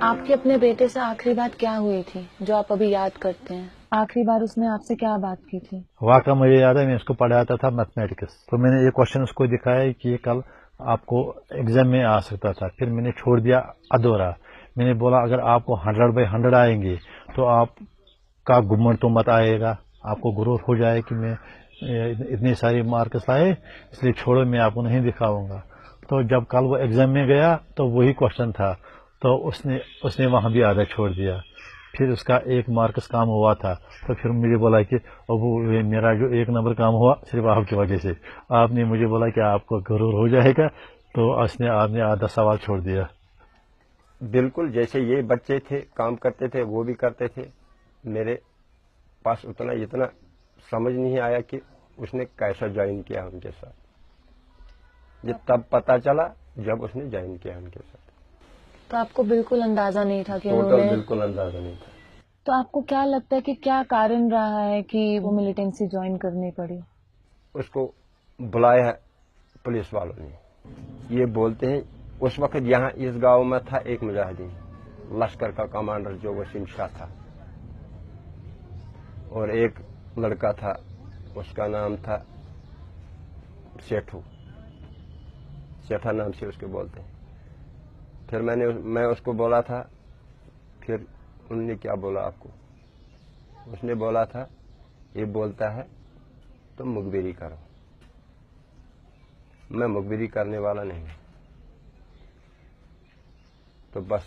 آپ کی اپنے بیٹے سے آخری بات کیا ہوئی تھی جو آپ ابھی یاد کرتے ہیں؟ آخری بار اس نے آپ سے کیا بات کی تھی؟ واقعہ مجھے یاد ہے، میں اس کو پڑھاتا تھا میتھمیٹکس، تو میں نے یہ کوشچن اس کو دکھایا کہ یہ کل آپ کو ایگزام میں آ سکتا تھا، پھر میں نے چھوڑ دیا ادھورا۔ میں نے بولا اگر آپ کو 100/100 آئیں گے تو آپ کا گمنڈ تو مت آئے گا، آپ کو غرور ہو جائے کہ میں اتنے سارے مارکس لائے، اس لیے چھوڑو، میں آپ کو نہیں دکھاؤں گا۔ تو جب کل وہ ایگزام میں گیا تو وہی کوشچن تھا، تو اس نے وہاں بھی آدھا چھوڑ دیا، پھر اس کا 1 مارکس کام ہوا تھا۔ تو پھر مجھے بولا کہ ابو میرا جو 1 نمبر کام ہوا صرف آپ کی وجہ سے، آپ نے مجھے بولا کہ آپ کو غرور ہو جائے گا، تو آپ نے آدھا سوال چھوڑ دیا۔ بالکل جیسے یہ بچے تھے کام کرتے تھے وہ بھی کرتے تھے، میرے پاس اتنا سمجھ نہیں آیا کہ اس نے کیسا جوائن کیا ان کے ساتھ، یہ تب پتا چلا جب اس نے جوائن کیا ان کے ساتھ۔ تو آپ کو بالکل اندازہ نہیں تھا کہ انہوں ٹوٹل نے؟ بالکل اندازہ نہیں تھا۔ تو آپ کو کیا لگتا ہے کہ کیا کارن رہا ہے کہ وہ ملیٹنسی جوائن کرنی پڑی؟ اس کو بلایا ہے پولیس والوں نے، یہ بولتے ہیں اس وقت یہاں اس گاؤں میں تھا ایک مجاہدین لشکر کا کمانڈر جو وسیم شاہ تھا، اور ایک لڑکا تھا اس کا نام تھا سیٹھا نام سے اس کے بولتے ہیں۔ پھر میں اس کو بولا تھا، پھر انہوں نے کیا بولا آپ کو؟ اس نے بولا تھا یہ بولتا ہے تم مخبری کرو، میں مخبری کرنے والا نہیں ہوں۔ تو بس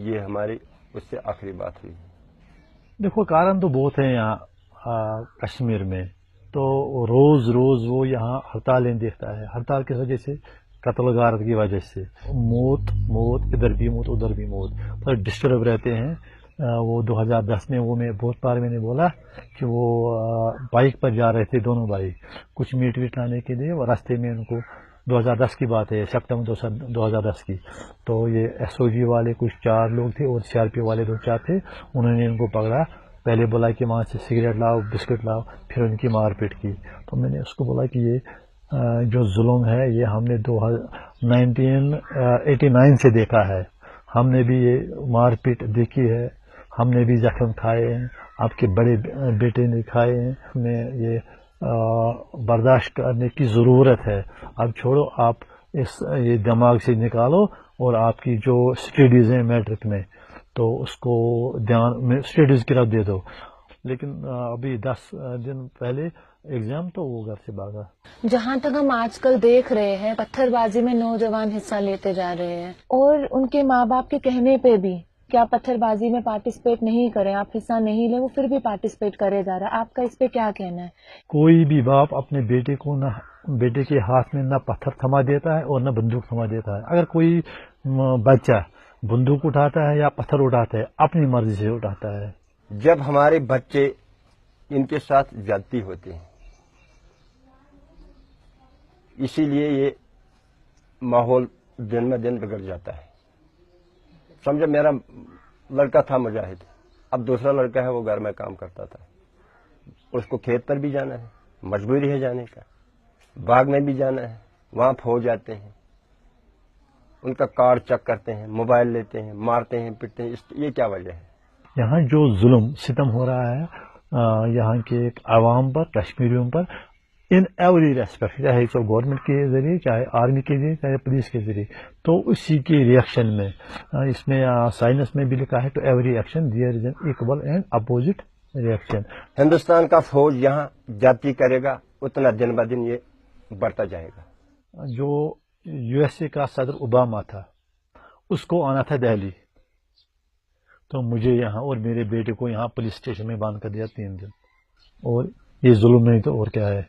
یہ ہماری اس سے آخری بات ہوئی۔ دیکھو کارن تو بہت ہیں یہاں کشمیر میں، تو روز روز وہ یہاں ہڑتالیں دیکھتا ہے، ہڑتال کی وجہ سے، قتل غارت کی وجہ سے، موت ادھر بھی موت ادھر بھی موت، تو ڈسٹرب رہتے ہیں۔ وہ 2010 میں میں بہت بار میں نے بولا کہ وہ بائک پر جا رہے تھے دونوں بھائی کچھ میٹ لانے کے لیے، وہ راستے میں ان کو 2010 کی بات ہے، سپتمبر 2010 کی، تو یہ ایس او جی والے کچھ 4 لوگ تھے اور سی آر پی والے 2-4 تھے، انہوں نے ان کو پکڑا، پہلے بولا کہ وہاں سے سگریٹ لاؤ بسکٹ لاؤ، پھر ان کی مار پیٹ کی۔ تو میں نے اس کو بولا کہ یہ جو ظلم ہے یہ ہم نے 1989 سے دیکھا ہے، ہم نے بھی یہ مار پیٹ دیکھی ہے، ہم نے بھی زخم کھائے ہیں، آپ کے بڑے بیٹے نے کھائے ہیں، ہمیں یہ برداشت کرنے کی ضرورت ہے۔ اب چھوڑو، آپ یہ دماغ سے نکالو اور آپ کی جو اسٹڈیز ہیں میٹرک میں تو اس کو دھیان اسٹڈیز کی طرف دے دو۔ لیکن ابھی 10 دن پہلے ایگزام تو وہ گھر سے بھاگا۔ جہاں تک ہم آج کل دیکھ رہے ہیں پتھر بازی میں نوجوان حصہ لیتے جا رہے ہیں، اور ان کے ماں باپ کے کہنے پہ بھی کہ آپ پتھر بازی میں پارٹیسپیٹ نہیں کریں، آپ حصہ نہیں لیں، وہ پھر بھی پارٹیسپیٹ کرے جا رہا ہے، آپ کا اس پہ کیا کہنا ہے؟ کوئی بھی باپ اپنے بیٹے کے ہاتھ میں نہ پتھر تھما دیتا ہے اور نہ بندوق تھما دیتا ہے۔ اگر کوئی بچہ بندوق اٹھاتا ہے یا پتھر اٹھاتا ہے اپنی مرضی سے اٹھاتا ہے۔ جب ہمارے بچے ان کے ساتھ زیادتی ہوتے ہیں، اسی لیے یہ ماحول دن میں دن بگڑ جاتا ہے۔ سمجھو میرا لڑکا تھا مجاہد، اب دوسرا لڑکا ہے وہ گھر میں کام کرتا تھا، اس کو کھیت پر بھی جانا ہے، مجبوری ہے جانے کا، باغ میں بھی جانا ہے، وہاں پھنس جاتے ہیں، ان کا کارڈ چیک کرتے ہیں، موبائل لیتے ہیں، مارتے ہیں پیٹتے ہیں، یہ کیا وجہ ہے؟ یہاں جو ظلم ستم ہو رہا ہے یہاں کے عوام پر، کشمیریوں پر، ان ایوری ریسپیکٹ، چاہے تو گورنمنٹ کے ذریعے، چاہے آرمی کے ذریعے، چاہے پولیس کے ذریعے، تو اسی کے ریئیکشن میں اس میں سائنس میں بھی لکھا ہے، to every action there is an equal and opposite reaction. Hindustan کا فوج یہاں جاتی کرے گا اتنا دن بہ دن یہ بڑھتا جائے گا۔ جو یو ایس اے کا صدر اوباما تھا اس کو آنا تھا دہلی، تو مجھے یہاں اور میرے بیٹے کو یہاں پولیس اسٹیشن میں باندھ کر دیا 3 دن، اور یہ ظلم نہیں تو اور کیا ہے۔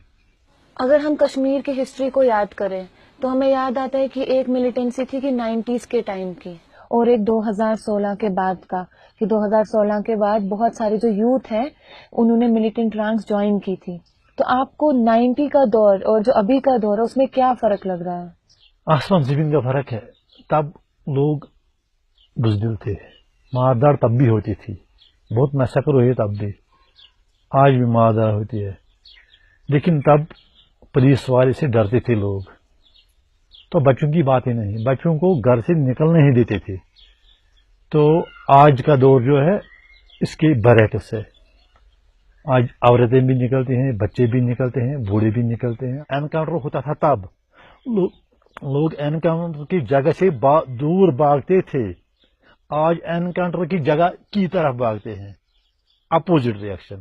اگر ہم کشمیر کی ہسٹری کو یاد کریں تو ہمیں یاد آتا ہے کہ ایک ملیٹنسی تھی کہ 90s کے ٹائم کی، اور ایک 2016 کے بعد کا، کہ 2016 کے بعد بہت سارے جو یوتھ ہیں انہوں نے ملیٹنٹ رینکس جوائن کی تھی۔ تو آپ کو 90 کا دور اور جو ابھی کا دور ہے اس میں کیا فرق لگ رہا ہے؟ آسمان زمین کا فرق ہے۔ تب لوگ بزدل تھے، ماردار تب بھی ہوتی تھی، بہت مسکر ہوئی تب بھی، آج بھی ماردار ہوتی ہے، لیکن تب پولیس والے سے ڈرتے تھے لوگ، تو بچوں کی بات ہی نہیں، بچوں کو گھر سے نکلنے ہی دیتے تھے۔ تو آج کا دور جو ہے اس کے برعکس ہے. آج عورتیں بھی نکلتی ہیں, بچے بھی نکلتے ہیں, بوڑھے بھی نکلتے ہیں. انکاؤنٹر ہوتا تھا تب لوگ انکاؤنٹر کی جگہ سے دور بھاگتے تھے. آج انکاؤنٹر کی جگہ کی طرف بھاگتے ہیں. Opposite reaction.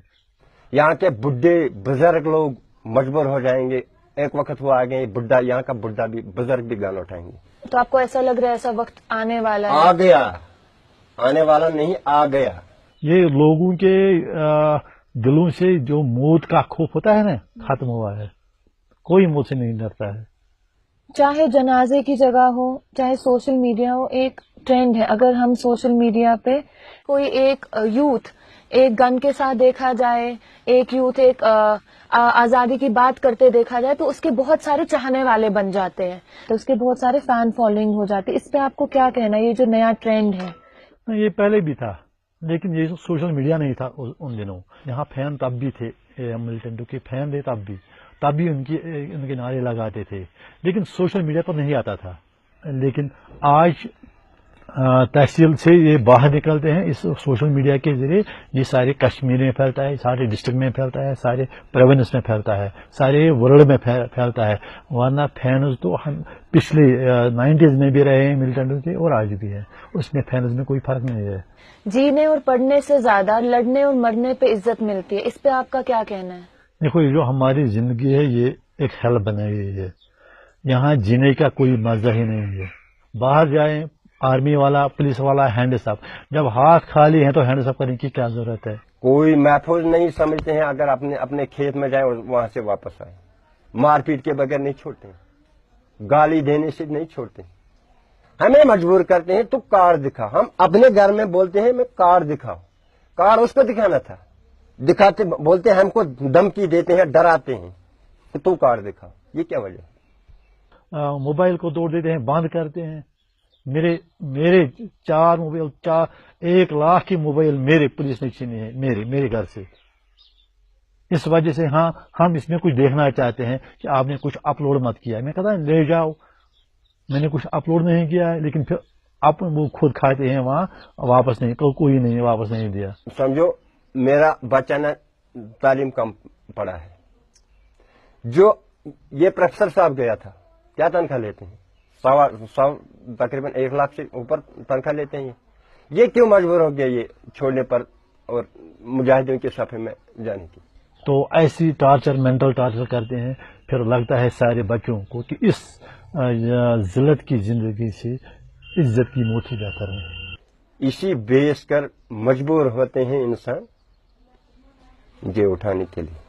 یہاں کے بڈھے بزرگ لوگ مجبور ہو جائیں گے. ایک وقت وہ آگے بڈھا, یہاں کا بڈھا بھی بزرگ بھی گان اٹھائیں گے. تو آپ کو ایسا لگ رہا ہے ایسا وقت آنے والا ہے؟ آ گیا, آنے والا نہیں, آ گیا. یہ لوگوں کے دلوں سے جو موت کا خوف ہوتا ہے نا, ختم ہوا ہے. کوئی موت سے نہیں ڈرتا ہے. چاہے جنازے کی جگہ ہو, چاہے سوشل میڈیا ہو, ایک ٹرینڈ ہے. اگر ہم سوشل میڈیا پہ کوئی ایک یوتھ ایک گن کے ساتھ دیکھا جائے, ایک یوتھ ایک آزادی کی بات کرتے دیکھا جائے, تو اس کے بہت سارے چاہنے والے بن جاتے ہیں, تو اس کے بہت سارے فین فالوئنگ ہو جاتی ہے. اس پہ آپ کو کیا کہنا ہے, یہ جو نیا ٹرینڈ ہے؟ یہ پہلے بھی تھا, لیکن یہ سوشل میڈیا نہیں تھا ان دنوں. یہاں فین تب بھی تھے, ملٹنٹو کے فین تھے تب بھی ان کے نعرے لگاتے تھے, لیکن سوشل میڈیا پر نہیں آتا تھا. لیکن آج تحصیل سے یہ باہر نکلتے ہیں اس سوشل میڈیا کے ذریعے. یہ سارے کشمیر میں پھیلتا ہے, سارے ڈسٹرکٹ میں پھیلتا ہے, سارے پروونس میں پھیلتا ہے, سارے ورلڈ میں پھیلتا ہے. ورنہ فینز تو ہم پچھلے 90s میں بھی رہے ہیں ملٹنٹو کے, اور آج بھی ہے. اس میں فینز میں کوئی فرق نہیں ہے. جینے اور پڑھنے سے زیادہ لڑنے اور مرنے پہ عزت ملتی ہے. اس پہ آپ کا کیا کہنا ہے؟ دیکھو, یہ جو ہماری زندگی ہے یہ ایک ہیل بنائی گئی ہے. یہاں جینے کا کوئی مزہ ہی نہیں ہے. باہر جائیں, آرمی والا, پولیس والا ہینڈس اپ, جب ہاتھ خالی ہیں تو ہینڈس اپ کرنے کی کیا ضرورت ہے؟ کوئی محفوظ نہیں سمجھتے ہیں اگر اپنے کھیت میں جائیں اور وہاں سے واپس آئیں. مار پیٹ کے بغیر نہیں چھوڑتے ہیں, گالی دینے سے نہیں چھوڑتے ہیں. ہمیں مجبور کرتے ہیں تو کار دکھا. ہم اپنے گھر میں بولتے ہیں میں کار دکھاؤ, کار اس کو دکھانا تھا. دکھاتے بولتے ہیں, ہم کو دھمکی دیتے ہیں, ڈراتے ہیں کہ تو کار دکھاؤ. یہ کیا وجہ ہے؟ موبائل کو توڑ دیتے ہیں, بند کرتے ہیں. میرے 4 موبائل, 1 لاکھ کی موبائل میرے پولیس نے چھینے ہیں میرے گھر سے. اس وجہ سے ہاں ہم اس میں کچھ دیکھنا چاہتے ہیں کہ آپ نے کچھ اپلوڈ مت کیا. میں کہتا ہوں لے جاؤ, میں نے کچھ اپلوڈ نہیں کیا ہے, لیکن پھر آپ وہ خود کھاتے ہیں وہاں, واپس نہیں, کوئی نہیں واپس نہیں دیا. سمجھو میرا بچہ نے تعلیم کم پڑھا ہے, جو یہ پروفیسر صاحب گیا تھا, کیا تنخواہ لیتے ہیں؟ 100 تقریباً 1 لاکھ سے اوپر تنخواہ لیتے ہیں. یہ کیوں مجبور ہو گیا یہ چھوڑنے پر اور مجاہدین کے صفحے میں جانے کی؟ تو ایسی ٹارچر, مینٹل ٹارچر کرتے ہیں. پھر لگتا ہے سارے بچوں کو کہ اس ذلت کی زندگی سے عزت کی موت ہی بہتر ہے. اسی بیس کر مجبور ہوتے ہیں انسان یہ اٹھانے کے لیے.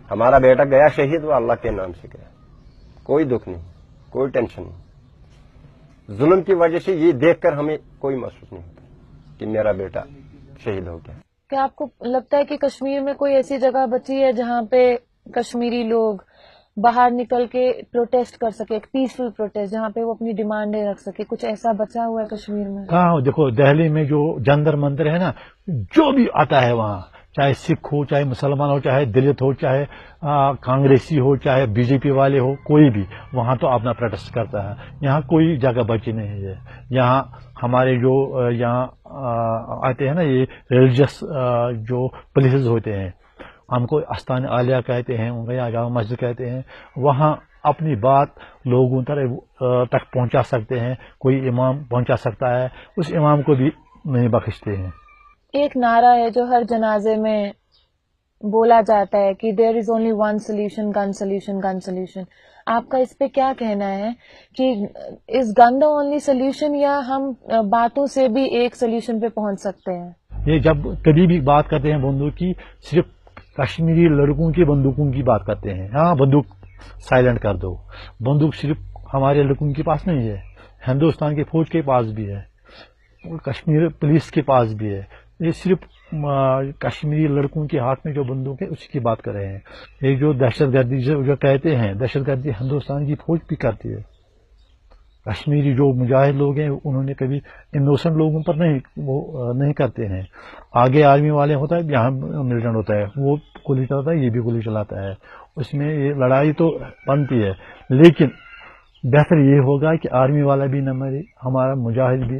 ہمارا بیٹا گیا شہید, وہ اللہ کے نام سے گیا, کوئی دکھ نہیں, کوئی ٹینشن نہیں. ظلم کی وجہ سے یہ دیکھ کر ہمیں کوئی محسوس نہیں ہوتا کہ میرا بیٹا شہید ہو گیا. کیا آپ کو لگتا ہے کہ کشمیر میں کوئی ایسی جگہ بچی ہے جہاں پہ کشمیری لوگ باہر نکل کے پروٹیسٹ کر سکے, ایک پیسفل پروٹیسٹ جہاں پہ وہ اپنی ڈیمانڈیں رکھ سکے؟ کچھ ایسا بچا ہوا ہے کشمیر میں؟ کہاں, دیکھو دہلی میں جو جنتر منتر ہے نا, جو بھی آتا ہے وہاں, چاہے سکھ ہو, چاہے مسلمان ہو, چاہے دلت ہو, چاہے کانگریسی ہو, چاہے بی جے پی والے ہو, کوئی بھی وہاں تو اپنا پروٹیسٹ کرتا ہے. یہاں کوئی جگہ بچی نہیں ہے. یہاں ہمارے جو یہاں آتے ہیں نا, یہ ریلیجس جو پلیسز ہوتے ہیں, ہم کو استان عالیہ کہتے ہیں, ان کا یا جامع مسجد کہتے ہیں, وہاں اپنی بات لوگوں تک پہنچا سکتے ہیں. کوئی امام پہنچا سکتا ہے, اس امام کو بھی نہیں بخشتے ہیں. ایک نعرہ ہے جو ہر جنازے میں بولا جاتا ہے کہ there is only one solution, gun solution, gun solution. آپ کا اس پہ کیا کہنا ہے کہ اس گن دا اونلی سولوشن, یا ہم باتوں سے بھی ایک سولوشن پہ پہنچ سکتے ہیں؟ یہ جب کبھی بھی بات کرتے ہیں بندوق کی, صرف کشمیری لڑکوں کی بندوقوں کی بات کرتے ہیں. ہاں بندوق سائلنٹ کر دو. بندوق صرف ہمارے لڑکوں کے پاس نہیں ہے, ہندوستان کے فوج کے پاس بھی ہے, کشمیر پولیس کے پاس بھی ہے. یہ صرف کشمیری لڑکوں کے ہاتھ میں جو بندوق ہے اسی کی بات کر رہے ہیں. یہ جو دہشت گردی جو کہتے ہیں, دہشت گردی ہندوستان کی فوج بھی کرتی ہے. کشمیری جو مجاہد لوگ ہیں انہوں نے کبھی انوسنٹ لوگوں پر نہیں کرتے ہیں. آگے آرمی والے ہوتا ہے, یہاں ملٹنٹ ہوتا ہے, وہ گولی چلاتا ہے, یہ بھی گولی چلاتا ہے. اس میں یہ لڑائی تو بنتی ہے, لیکن بہتر یہ ہوگا کہ آرمی والا بھی نہ مرے, ہمارا مجاہد بھی